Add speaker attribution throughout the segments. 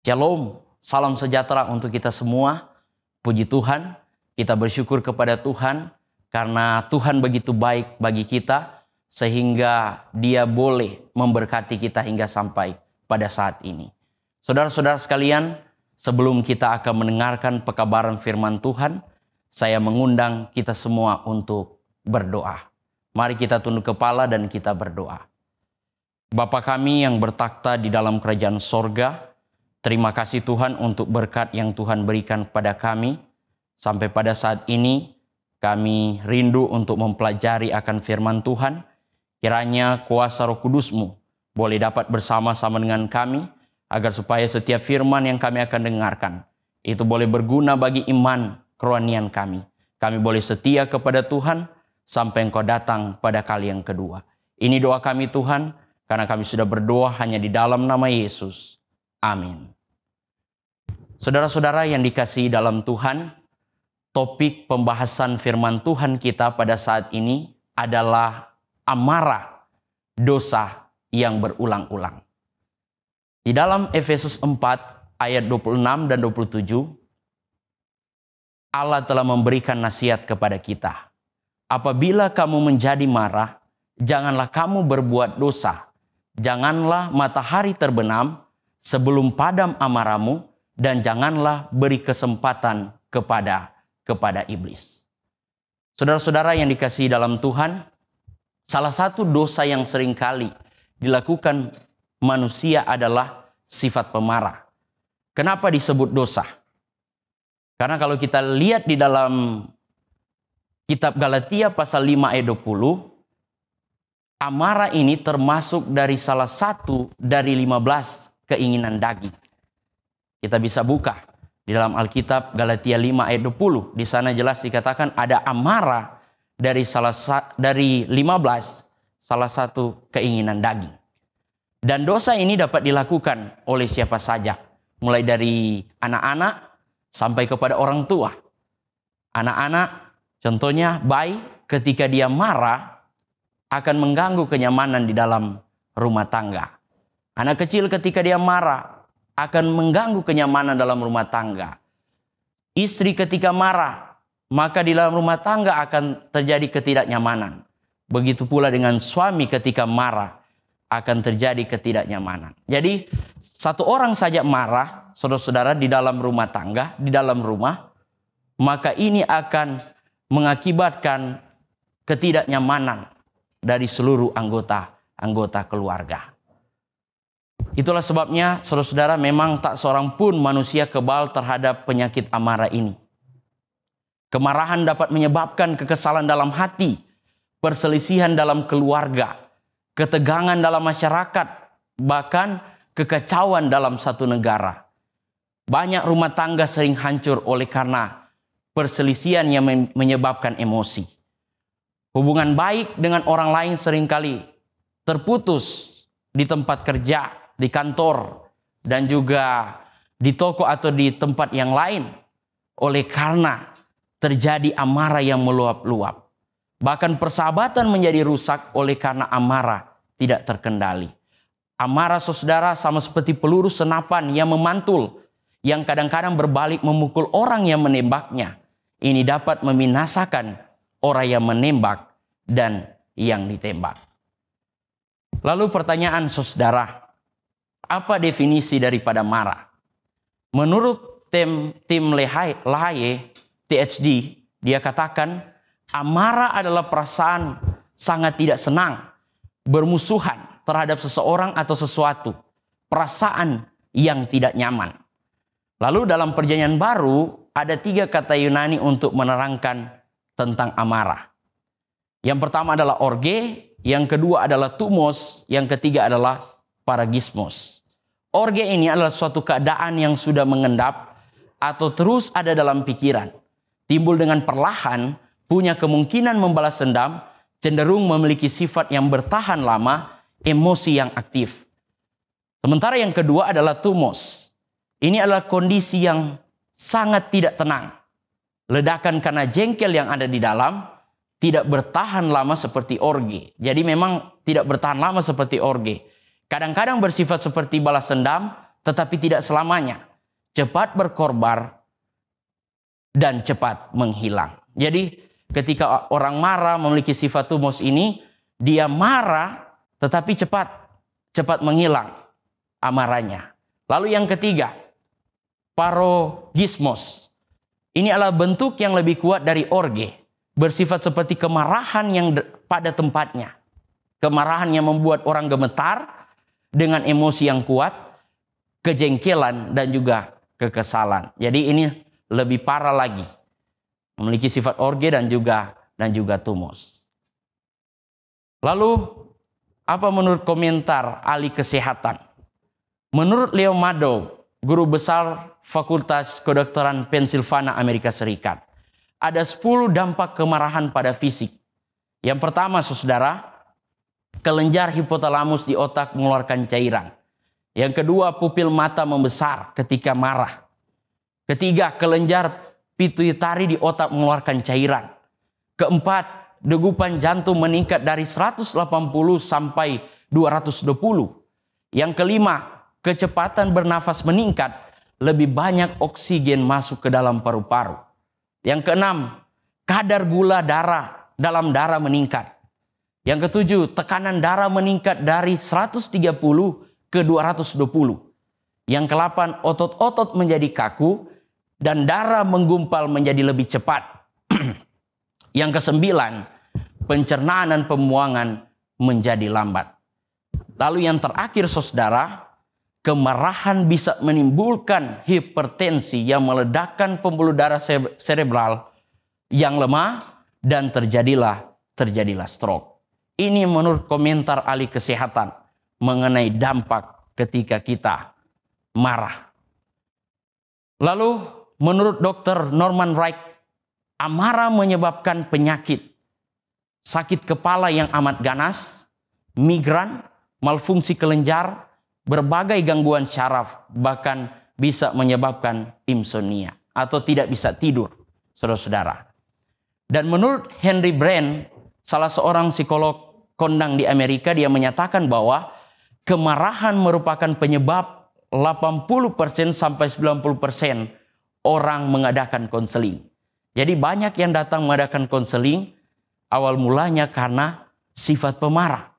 Speaker 1: Shalom, salam sejahtera untuk kita semua. Puji Tuhan, kita bersyukur kepada Tuhan karena Tuhan begitu baik bagi kita sehingga Dia boleh memberkati kita hingga sampai pada saat ini. Saudara-saudara sekalian, sebelum kita akan mendengarkan pekabaran firman Tuhan, saya mengundang kita semua untuk berdoa. Mari kita tunduk kepala dan kita berdoa. Bapa kami yang bertakhta di dalam kerajaan sorga, terima kasih Tuhan untuk berkat yang Tuhan berikan kepada kami. Sampai pada saat ini kami rindu untuk mempelajari akan firman Tuhan. Kiranya kuasa Roh Kudus-Mu boleh dapat bersama-sama dengan kami, agar supaya setiap firman yang kami akan dengarkan itu boleh berguna bagi iman kerohanian kami. Kami boleh setia kepada Tuhan sampai Engkau datang pada kali yang kedua. Ini doa kami Tuhan, karena kami sudah berdoa hanya di dalam nama Yesus. Amin. Saudara-saudara yang dikasihi dalam Tuhan, topik pembahasan firman Tuhan kita pada saat ini adalah amarah, dosa yang berulang-ulang. Di dalam Efesus 4 ayat 26 dan 27, Allah telah memberikan nasihat kepada kita. Apabila kamu menjadi marah, janganlah kamu berbuat dosa. Janganlah matahari terbenam sebelum padam amarahmu, dan janganlah beri kesempatan kepada iblis. Saudara-saudara yang dikasihi dalam Tuhan, salah satu dosa yang seringkali dilakukan manusia adalah sifat pemarah. Kenapa disebut dosa? Karena kalau kita lihat di dalam kitab Galatia pasal 5 ayat 20, amarah ini termasuk dari salah satu dari 15 keinginan daging. Kita bisa buka di dalam Alkitab Galatia 5 ayat 20. Di sana jelas dikatakan ada amarah dari 15 salah satu keinginan daging. Dan dosa ini dapat dilakukan oleh siapa saja, mulai dari anak-anak sampai kepada orang tua. Anak-anak contohnya bayi ketika dia marah akan mengganggu kenyamanan di dalam rumah tangga. Anak kecil ketika dia marah akan mengganggu kenyamanan dalam rumah tangga. Istri ketika marah, maka di dalam rumah tangga akan terjadi ketidaknyamanan. Begitu pula dengan suami ketika marah, akan terjadi ketidaknyamanan. Jadi satu orang saja marah, saudara-saudara, di dalam rumah tangga, di dalam rumah, maka ini akan mengakibatkan ketidaknyamanan dari seluruh anggota keluarga. Itulah sebabnya, saudara-saudara, memang tak seorang pun manusia kebal terhadap penyakit amarah ini. Kemarahan dapat menyebabkan kekesalan dalam hati, perselisihan dalam keluarga, ketegangan dalam masyarakat, bahkan kekacauan dalam satu negara. Banyak rumah tangga sering hancur oleh karena perselisihan yang menyebabkan emosi. Hubungan baik dengan orang lain seringkali terputus di tempat kerja, di kantor, dan juga di toko atau di tempat yang lain oleh karena terjadi amarah yang meluap-luap. Bahkan persahabatan menjadi rusak oleh karena amarah tidak terkendali. Amarah, saudara, sama seperti peluru senapan yang memantul, yang kadang-kadang berbalik memukul orang yang menembaknya. Ini dapat membinasakan orang yang menembak dan yang ditembak. Lalu pertanyaan, saudara, apa definisi daripada marah? Menurut tim Lahaye, THD, dia katakan amarah adalah perasaan sangat tidak senang, bermusuhan terhadap seseorang atau sesuatu, perasaan yang tidak nyaman. Lalu dalam Perjanjian Baru ada 3 kata Yunani untuk menerangkan tentang amarah. Yang pertama adalah orge, yang kedua adalah tumos, yang ketiga adalah paragismos. Orge ini adalah suatu keadaan yang sudah mengendap atau terus ada dalam pikiran. Timbul dengan perlahan, punya kemungkinan membalas dendam, cenderung memiliki sifat yang bertahan lama, emosi yang aktif. Sementara yang kedua adalah tumos. Ini adalah kondisi yang sangat tidak tenang. Ledakan karena jengkel yang ada di dalam tidak bertahan lama seperti orge. Jadi memang tidak bertahan lama seperti orge. Kadang-kadang bersifat seperti balas dendam, tetapi tidak selamanya. Cepat berkorban dan cepat menghilang. Jadi ketika orang marah memiliki sifat tumos ini, dia marah tetapi cepat menghilang amarahnya. Lalu yang ketiga, parogismos. Ini adalah bentuk yang lebih kuat dari orge. Bersifat seperti kemarahan yang pada tempatnya. Kemarahan yang membuat orang gemetar dengan emosi yang kuat, kejengkelan dan juga kekesalan. Jadi ini lebih parah lagi. Memiliki sifat orge dan juga tumos. Lalu apa menurut komentar ahli kesehatan? Menurut Leo Maddow, guru besar Fakultas Kedokteran Pennsylvania, Amerika Serikat, ada 10 dampak kemarahan pada fisik. Yang pertama, saudara, kelenjar hipotalamus di otak mengeluarkan cairan. Yang kedua, pupil mata membesar ketika marah. Ketiga, kelenjar pituitari di otak mengeluarkan cairan. Keempat, degupan jantung meningkat dari 180 sampai 220. Yang kelima, kecepatan bernafas meningkat, lebih banyak oksigen masuk ke dalam paru-paru. Yang keenam, kadar gula darah dalam darah meningkat. Yang ketujuh, tekanan darah meningkat dari 130 ke 220. Yang ke-8, otot-otot menjadi kaku dan darah menggumpal menjadi lebih cepat. Yang ke-9, pencernaan dan pembuangan menjadi lambat. Lalu yang terakhir, saudara, kemarahan bisa menimbulkan hipertensi yang meledakkan pembuluh darah cerebral yang lemah dan terjadilah stroke. Ini menurut komentar ahli kesehatan mengenai dampak ketika kita marah. Lalu menurut Dr. Norman Wright, amarah menyebabkan penyakit, sakit kepala yang amat ganas, migran, malfungsi kelenjar, berbagai gangguan syaraf, bahkan bisa menyebabkan insomnia atau tidak bisa tidur, saudara-saudara. Dan menurut Henry Brand, salah seorang psikolog kondang di Amerika, dia menyatakan bahwa kemarahan merupakan penyebab 80% sampai 90% orang mengadakan konseling. Jadi banyak yang datang mengadakan konseling awal mulanya karena sifat pemarah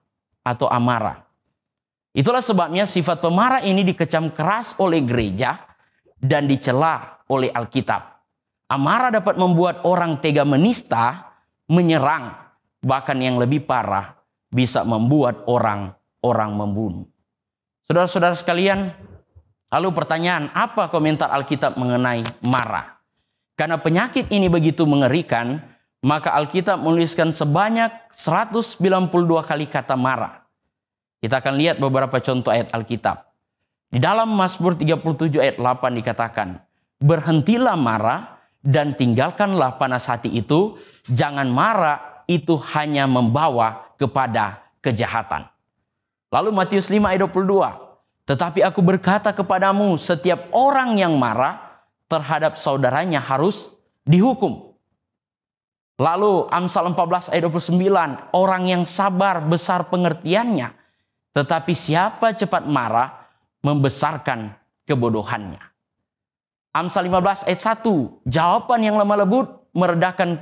Speaker 1: atau amarah. Itulah sebabnya sifat pemarah ini dikecam keras oleh gereja dan dicela oleh Alkitab. Amarah dapat membuat orang tega menista, menyerang, bahkan yang lebih parah bisa membuat orang membunuh. Saudara-saudara sekalian, lalu pertanyaan, apa komentar Alkitab mengenai marah? Karena penyakit ini begitu mengerikan, maka Alkitab menuliskan sebanyak 192 kali kata marah. Kita akan lihat beberapa contoh ayat Alkitab. Di dalam Mazmur 37 ayat 8 dikatakan, berhentilah marah dan tinggalkanlah panas hati itu. Jangan marah, itu hanya membawa kepada kejahatan. Lalu Matius 5 ayat 22. Tetapi aku berkata kepadamu, setiap orang yang marah terhadap saudaranya harus dihukum. Lalu Amsal 14 ayat 29. Orang yang sabar besar pengertiannya, tetapi siapa cepat marah membesarkan kebodohannya. Amsal 15 ayat 1. Jawaban yang lemah lembut meredakan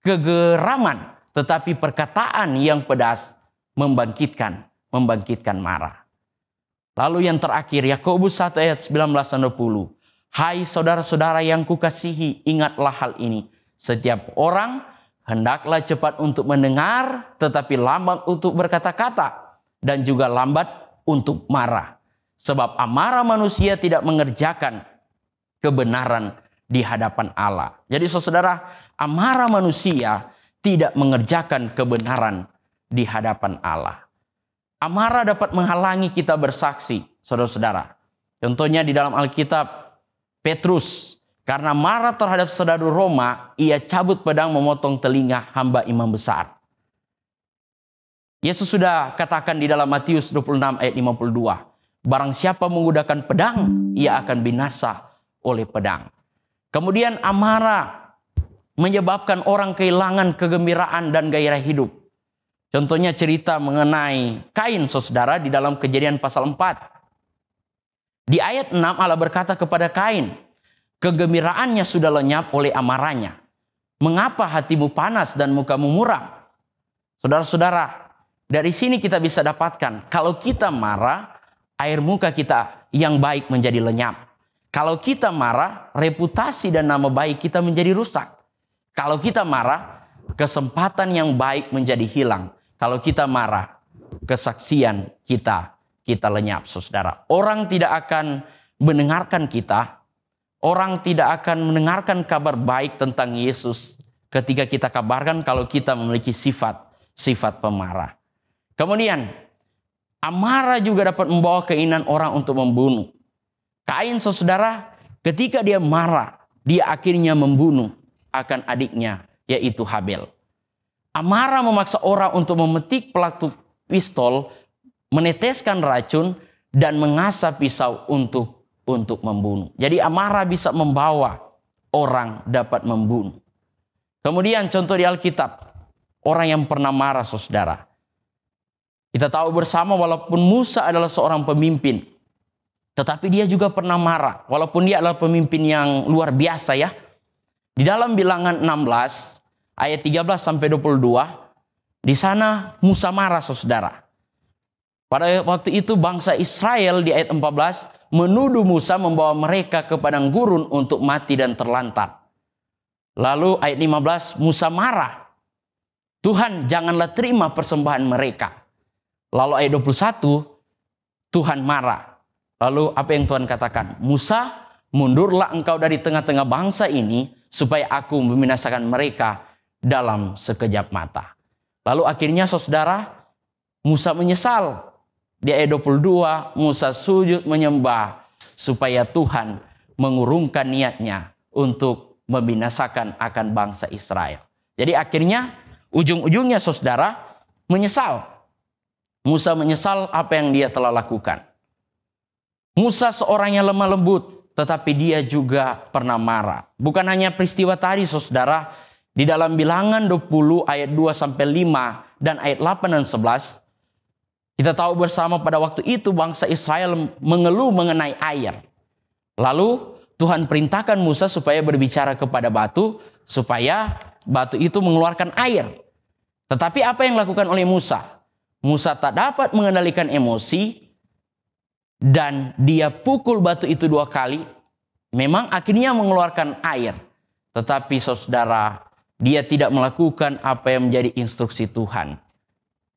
Speaker 1: kegeraman, tetapi perkataan yang pedas membangkitkan marah. Lalu yang terakhir, Yakobus 1 ayat 19 dan 20. Hai saudara-saudara yang kukasihi, ingatlah hal ini. Setiap orang hendaklah cepat untuk mendengar, tetapi lambat untuk berkata-kata, dan juga lambat untuk marah. Sebab amarah manusia tidak mengerjakan kebenaran di hadapan Allah. Jadi saudara, amarah manusia tidak mengerjakan kebenaran di hadapan Allah. Amarah dapat menghalangi kita bersaksi, saudara-saudara. Contohnya di dalam Alkitab, Petrus, karena marah terhadap saudara Roma, ia cabut pedang memotong telinga hamba imam besar. Yesus sudah katakan di dalam Matius 26 ayat 52. Barang siapa menggunakan pedang, ia akan binasa oleh pedang. Kemudian amarah menyebabkan orang kehilangan kegembiraan dan gairah hidup. Contohnya cerita mengenai Kain, saudara, di dalam Kejadian pasal 4. Di ayat 6 Allah berkata kepada Kain, kegembiraannya sudah lenyap oleh amarahnya. Mengapa hatimu panas dan mukamu muram? Saudara-saudara, dari sini kita bisa dapatkan, kalau kita marah, air muka kita yang baik menjadi lenyap. Kalau kita marah, reputasi dan nama baik kita menjadi rusak. Kalau kita marah, kesempatan yang baik menjadi hilang. Kalau kita marah, kesaksian kita lenyap, saudara. Orang tidak akan mendengarkan kita. Orang tidak akan mendengarkan kabar baik tentang Yesus ketika kita kabarkan kalau kita memiliki sifat pemarah. Kemudian, amarah juga dapat membawa keinginan orang untuk membunuh. Kain, saudara, ketika dia marah, dia akhirnya membunuh akan adiknya, yaitu Habel. Amarah memaksa orang untuk memetik pelatu pistol, meneteskan racun, dan mengasah pisau untuk membunuh. Jadi amarah bisa membawa orang dapat membunuh. Kemudian contoh di Alkitab, orang yang pernah marah, saudara. Kita tahu bersama walaupun Musa adalah seorang pemimpin, tetapi dia juga pernah marah. Walaupun dia adalah pemimpin yang luar biasa ya. Di dalam Bilangan 16 ayat 13 sampai 22, di sana Musa marah, saudara. Pada waktu itu bangsa Israel di ayat 14 menuduh Musa membawa mereka ke padang gurun untuk mati dan terlantar. Lalu ayat 15 Musa marah. Tuhan, janganlah terima persembahan mereka. Lalu ayat 21 Tuhan marah. Lalu apa yang Tuhan katakan? Musa, mundurlah engkau dari tengah-tengah bangsa ini supaya aku membinasakan mereka dalam sekejap mata. Lalu akhirnya saudara, Musa menyesal. Di ayat 22 Musa sujud menyembah supaya Tuhan mengurungkan niatnya untuk membinasakan akan bangsa Israel. Jadi akhirnya ujung-ujungnya saudara menyesal. Musa menyesal apa yang dia telah lakukan. Musa seorang yang lemah lembut, tetapi dia juga pernah marah. Bukan hanya peristiwa tadi saudara, di dalam Bilangan 20 ayat 2 sampai 5 dan ayat 8 dan 11, kita tahu bersama pada waktu itu bangsa Israel mengeluh mengenai air. Lalu Tuhan perintahkan Musa supaya berbicara kepada batu, supaya batu itu mengeluarkan air. Tetapi apa yang dilakukan oleh Musa? Musa tak dapat mengendalikan emosi, dan dia pukul batu itu 2 kali. Memang akhirnya mengeluarkan air. Tetapi saudara, dia tidak melakukan apa yang menjadi instruksi Tuhan.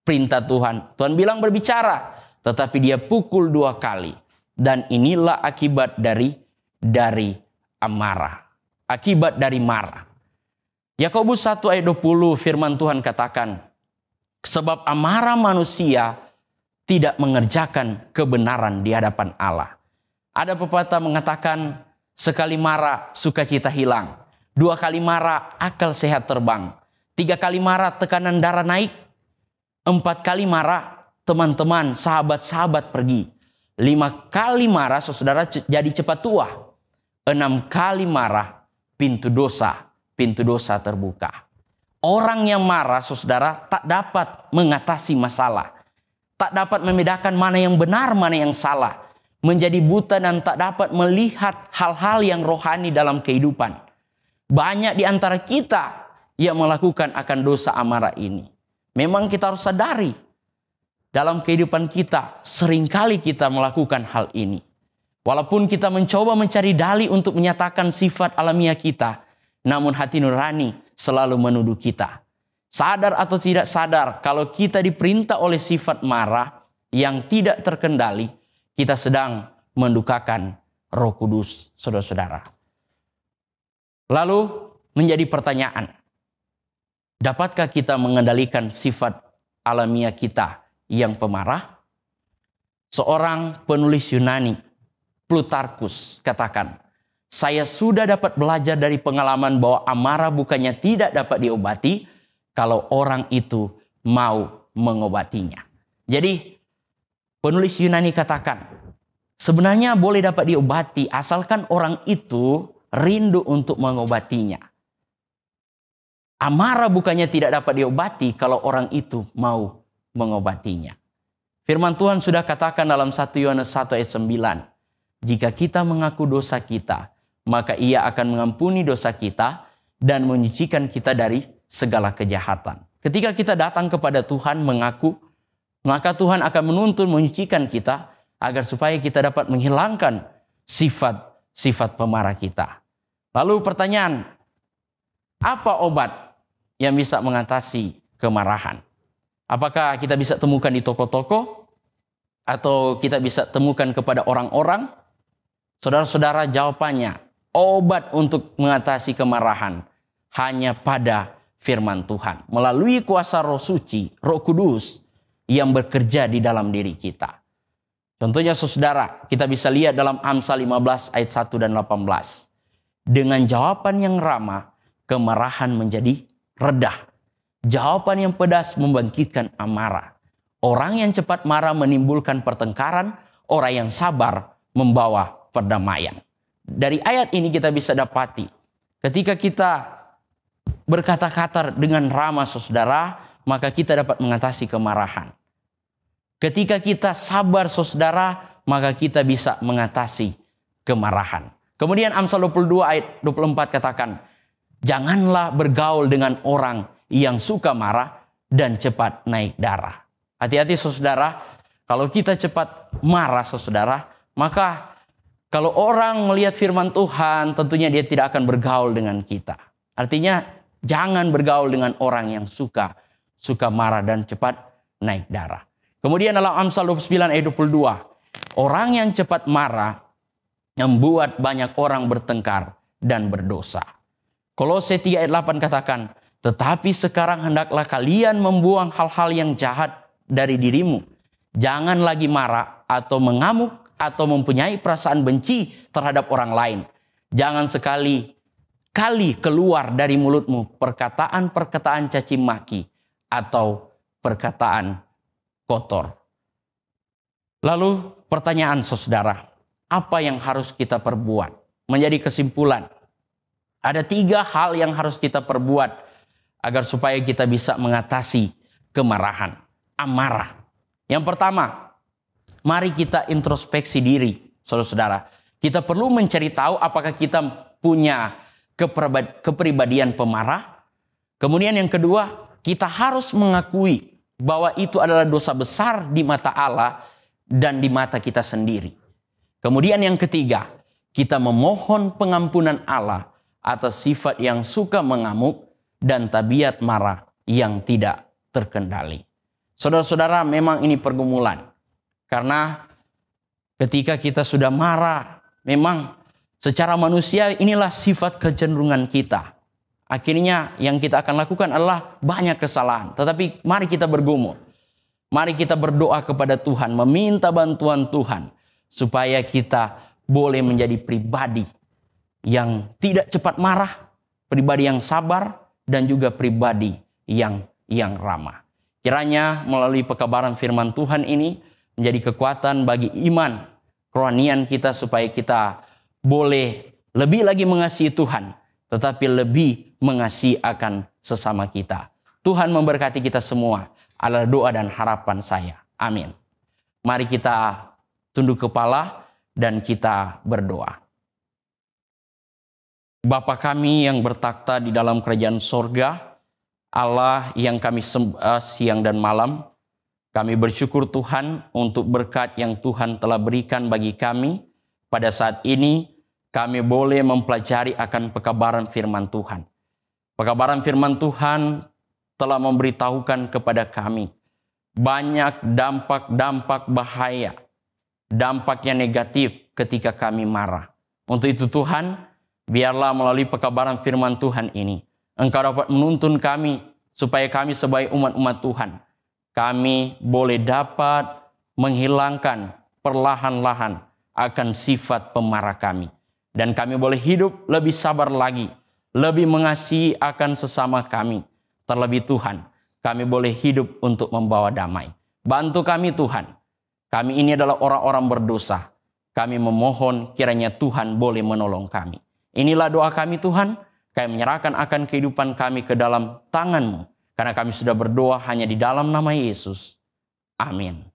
Speaker 1: Perintah Tuhan. Tuhan bilang berbicara, tetapi dia pukul 2 kali. Dan inilah akibat dari amarah. Akibat dari marah. Yakobus 1 ayat 20 firman Tuhan katakan, sebab amarah manusia tidak mengerjakan kebenaran di hadapan Allah. Ada pepatah mengatakan, sekali marah sukacita hilang. 2 kali marah akal sehat terbang. 3 kali marah tekanan darah naik. 4 kali marah teman-teman, sahabat-sahabat pergi. 5 kali marah saudara jadi cepat tua. 6 kali marah pintu dosa terbuka. Orang yang marah saudara tak dapat mengatasi masalah. Tak dapat membedakan mana yang benar, mana yang salah. Menjadi buta dan tak dapat melihat hal-hal yang rohani dalam kehidupan. Banyak di antara kita yang melakukan akan dosa amarah ini. Memang kita harus sadari, dalam kehidupan kita seringkali kita melakukan hal ini. Walaupun kita mencoba mencari dalih untuk menyatakan sifat alamiah kita, namun hati nurani selalu menuduh kita. Sadar atau tidak sadar, kalau kita diperintah oleh sifat marah yang tidak terkendali, kita sedang mendukakan Roh Kudus, saudara-saudara. Lalu menjadi pertanyaan, dapatkah kita mengendalikan sifat alamiah kita yang pemarah? Seorang penulis Yunani, Plutarkus, katakan, saya sudah dapat belajar dari pengalaman bahwa amarah bukannya tidak dapat diobati kalau orang itu mau mengobatinya. Jadi penulis Yunani katakan, sebenarnya boleh dapat diobati asalkan orang itu rindu untuk mengobatinya. Amarah bukannya tidak dapat diobati kalau orang itu mau mengobatinya. Firman Tuhan sudah katakan dalam 1 Yohanes 1 ayat 9. Jika kita mengaku dosa kita, maka Ia akan mengampuni dosa kita dan menyucikan kita dari segala kejahatan. Ketika kita datang kepada Tuhan mengaku, maka Tuhan akan menuntun menyucikan kita agar supaya kita dapat menghilangkan sifat pemarah kita. Lalu pertanyaan, apa obat yang bisa mengatasi kemarahan? Apakah kita bisa temukan di toko-toko? Atau kita bisa temukan kepada orang-orang? Saudara-saudara, jawabannya, obat untuk mengatasi kemarahan hanya pada firman Tuhan. Melalui kuasa Roh Suci, Roh Kudus yang bekerja di dalam diri kita. Contohnya saudara, kita bisa lihat dalam Amsal 15 ayat 1 dan 18. Dengan jawaban yang ramah, kemarahan menjadi redah. Jawaban yang pedas membangkitkan amarah. Orang yang cepat marah menimbulkan pertengkaran, orang yang sabar membawa perdamaian. Dari ayat ini kita bisa dapati, ketika kita berkata-kata dengan ramah saudara, maka kita dapat mengatasi kemarahan. Ketika kita sabar saudara, maka kita bisa mengatasi kemarahan. Kemudian Amsal 22 ayat 24 katakan, janganlah bergaul dengan orang yang suka marah dan cepat naik darah. Hati-hati saudara, kalau kita cepat marah saudara, maka kalau orang melihat firman Tuhan, tentunya dia tidak akan bergaul dengan kita. Artinya, jangan bergaul dengan orang yang suka marah dan cepat naik darah. Kemudian dalam Amsal 29 ayat 22, orang yang cepat marah membuat banyak orang bertengkar dan berdosa. Kolose 3 ayat 8 katakan, tetapi sekarang hendaklah kalian membuang hal-hal yang jahat dari dirimu. Jangan lagi marah atau mengamuk atau mempunyai perasaan benci terhadap orang lain. Jangan sekali-kali keluar dari mulutmu perkataan-perkataan caci maki atau perkataan kotor. Lalu pertanyaan saudara, apa yang harus kita perbuat? Menjadi kesimpulan, ada 3 hal yang harus kita perbuat agar supaya kita bisa mengatasi kemarahan, amarah. Yang pertama, mari kita introspeksi diri, saudara-saudara. Kita perlu mencari tahu apakah kita punya kepribadian pemarah. Kemudian yang kedua, kita harus mengakui bahwa itu adalah dosa besar di mata Allah dan di mata kita sendiri. Kemudian yang ketiga, kita memohon pengampunan Allah atas sifat yang suka mengamuk dan tabiat marah yang tidak terkendali. Saudara-saudara, memang ini pergumulan. Karena ketika kita sudah marah, memang secara manusia inilah sifat kecenderungan kita. Akhirnya yang kita akan lakukan adalah banyak kesalahan. Tetapi mari kita bergumul. Mari kita berdoa kepada Tuhan, meminta bantuan Tuhan. Supaya kita boleh menjadi pribadi yang tidak cepat marah, pribadi yang sabar, dan juga pribadi yang ramah. Kiranya melalui pekabaran firman Tuhan ini menjadi kekuatan bagi iman, kerohanian kita supaya kita boleh lebih lagi mengasihi Tuhan, tetapi lebih mengasihi akan sesama kita. Tuhan memberkati kita semua. Adalah doa dan harapan saya. Amin. Mari kita tunduk kepala dan kita berdoa. Bapa kami yang bertakhta di dalam kerajaan sorga, Allah yang kami sembah siang dan malam, kami bersyukur Tuhan untuk berkat yang Tuhan telah berikan bagi kami. Pada saat ini kami boleh mempelajari akan pekabaran firman Tuhan. Pekabaran firman Tuhan telah memberitahukan kepada kami banyak dampak-dampak bahaya, dampak yang negatif ketika kami marah. Untuk itu Tuhan, biarlah melalui pekabaran firman Tuhan ini, Engkau dapat menuntun kami supaya kami sebagai umat-umat Tuhan, kami boleh dapat menghilangkan perlahan-lahan akan sifat pemarah kami. Dan kami boleh hidup lebih sabar lagi, lebih mengasihi akan sesama kami. Terlebih Tuhan, kami boleh hidup untuk membawa damai. Bantu kami Tuhan. Kami ini adalah orang-orang berdosa. Kami memohon kiranya Tuhan boleh menolong kami. Inilah doa kami Tuhan. Kami menyerahkan akan kehidupan kami ke dalam tangan-Mu. Karena kami sudah berdoa hanya di dalam nama Yesus. Amin.